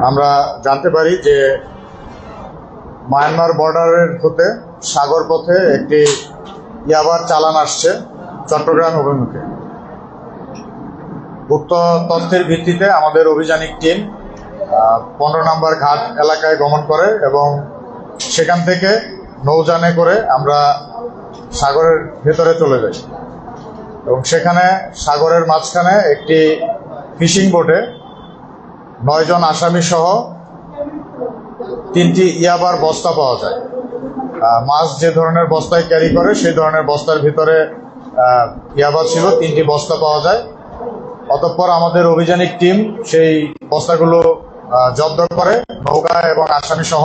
আমরা জানতে পারি যে মায়ানমার বর্ডারের হতে সাগর পথে একটি ইয়াবার চালান আসছে চট্টগ্রাম অভিমুখে। উক্ত তথ্যের ভিত্তিতে আমাদের অভিযানিক টিম 15 নম্বর ঘাট এলাকায় গমন করে এবং সেখান থেকে নৌযানে করে আমরা সাগরের ভেতরে চলে যাই এবং সেখানে সাগরের মাঝখানে একটি ফিশিং বোটে 9 জন আসামি সহ 3টি ইয়াবার বস্তা পাওয়া যায়। মাছ যে ধরনের বস্তায় ক্যারি করে সেই ধরনের বস্তার ভিতরে ইয়াবা ছিল, 3টি বস্তা পাওয়া যায়। অতঃপর আমাদের অভিযানিক টিম সেই বস্তাগুলো জব্দ করে নৌকা এবং আসামি সহ।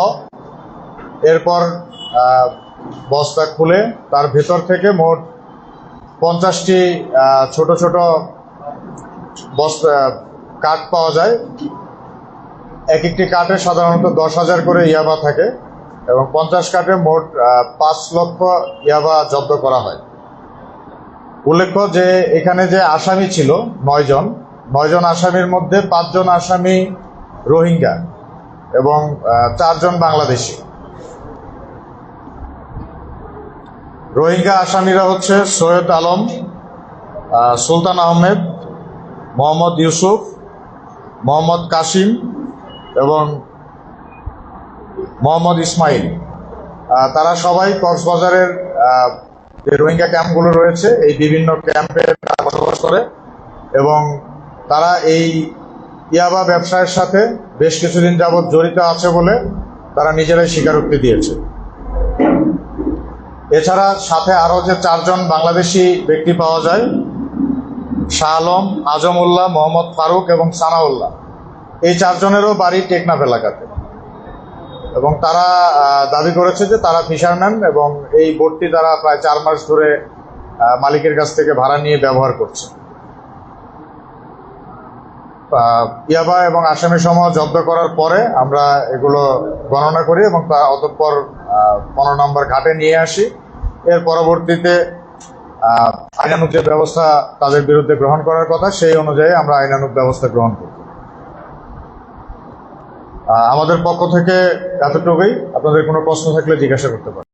এরপর বস্তা খুলে তার ভেতর থেকে মোট 50টি ছোট ছোট বস্তা কাঠ পাওয়া যায়। এক একটি কাঠে সাধারণত 10,000 করে ইয়াবা থাকে এবং 50 কাঠে মোট 5 লক্ষ ইয়াবা জব্দ করা হয়। উল্লেখ্য যে এখানে যে আসামি ছিল 9 জন আসামির মধ্যে 5 জন আসামি রোহিঙ্গা এবং 4 জন বাংলাদেশি। রোহিঙ্গা আসামিরা হচ্ছে সৈয়দ আলম, সুলতান আহমেদ, মোহাম্মদ ইউসুফ, মোহাম্মদ কাসিম এবং মোহাম্মদ ইসমাইল। তারা সবাই কক্সবাজারের যে রোহিঙ্গা ক্যাম্পগুলো রয়েছে এই বিভিন্ন ক্যাম্পে বসবাস করে এবং তারা এই ইয়াবা ব্যবসায়ের সাথে বেশ কিছুদিন যাবৎ জড়িত আছে বলে তারা নিজেরাই স্বীকারোক্তি দিয়েছে। এছাড়া সাথে আরও যে 4 জন বাংলাদেশি ব্যক্তি পাওয়া যায়, শাহ আলম, আজমউল্লাহ, মোহাম্মদ ফারুক এবং সানাউল্লাহ, এই 4 জনেরও বাড়ি টেকনাফ এলাকাতে এবং তারা দাবি করেছে যে তারা ফিশারম্যান এবং এই বোটটি তারা প্রায় 4 মাস ধরে মালিকের কাছ থেকে ভাড়া নিয়ে ব্যবহার করছে। ইয়াবা এবং আসামি সমূহ জব্দ করার পরে আমরা এগুলো গণনা করি এবং তা অতঃপর 15 নম্বর ঘাটে নিয়ে আসি। এর পরবর্তীতে আইনানুগ যে ব্যবস্থা তাদের বিরুদ্ধে গ্রহণ করার কথা সেই অনুযায়ী আমরা আইনানুগ ব্যবস্থা গ্রহণ করি। আমাদের পক্ষ থেকে এতটুকুই। আপনাদের কোনো প্রশ্ন থাকলে জিজ্ঞাসা করতে পারেন।